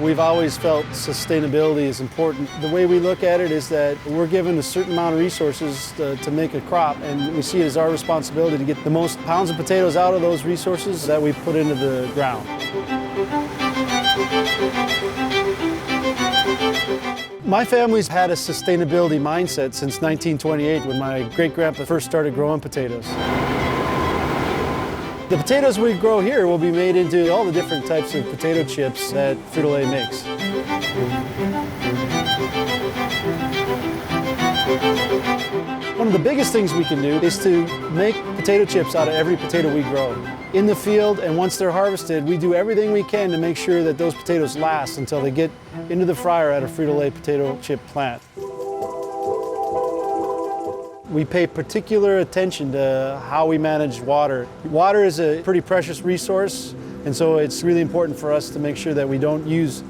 We've always felt sustainability is important. The way we look at it is that we're given a certain amount of resources to make a crop, and we see it as our responsibility to get the most pounds of potatoes out of those resources that we put into the ground. My family's had a sustainability mindset since 1928 when my great-grandpa first started growing potatoes. The potatoes we grow here will be made into all the different types of potato chips that Frito Lay makes. One of the biggest things we can do is to make potato chips out of every potato we grow. In the field, and once they're harvested, we do everything we can to make sure that those potatoes last until they get into the fryer at a Frito Lay potato chip plant. We pay particular attention to how we manage water. Water is a pretty precious resource, and so it's really important for us to make sure that we don't use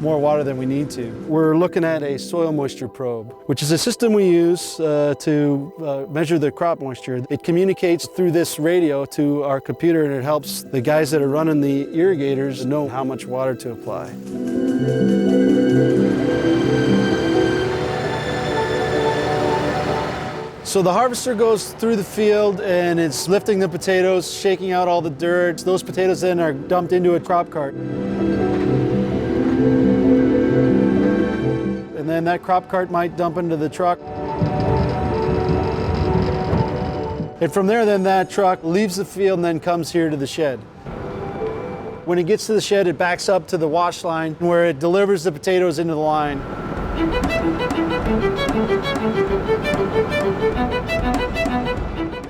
more water than we need to. We're looking at a soil moisture probe, which is a system we use to measure the crop moisture. It communicates through this radio to our computer, and it helps the guys that are running the irrigators know how much water to apply. So the harvester goes through the field and it's lifting the potatoes, shaking out all the dirt. Those potatoes then are dumped into a crop cart. And then that crop cart might dump into the truck. And from there, then that truck leaves the field and then comes here to the shed. When it gets to the shed, it backs up to the wash line where it delivers the potatoes into the line.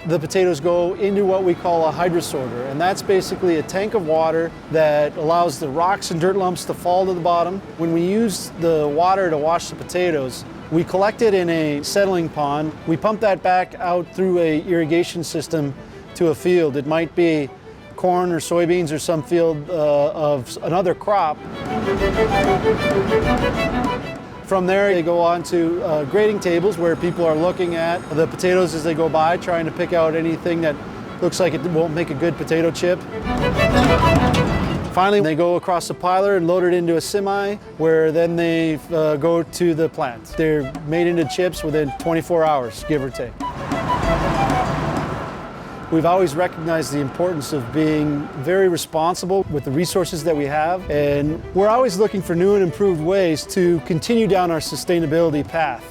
The potatoes go into what we call a hydrosorter, and that's basically a tank of water that allows the rocks and dirt lumps to fall to the bottom. When we use the water to wash the potatoes, we collect it in a settling pond. We pump that back out through an irrigation system to a field. It might be corn or soybeans or some field of another crop. From there, they go on to grading tables where people are looking at the potatoes as they go by, trying to pick out anything that looks like it won't make a good potato chip. Finally, they go across the piler and load it into a semi, where then they go to the plant. They're made into chips within 24 hours, give or take. We've always recognized the importance of being very responsible with the resources that we have, and we're always looking for new and improved ways to continue down our sustainability path.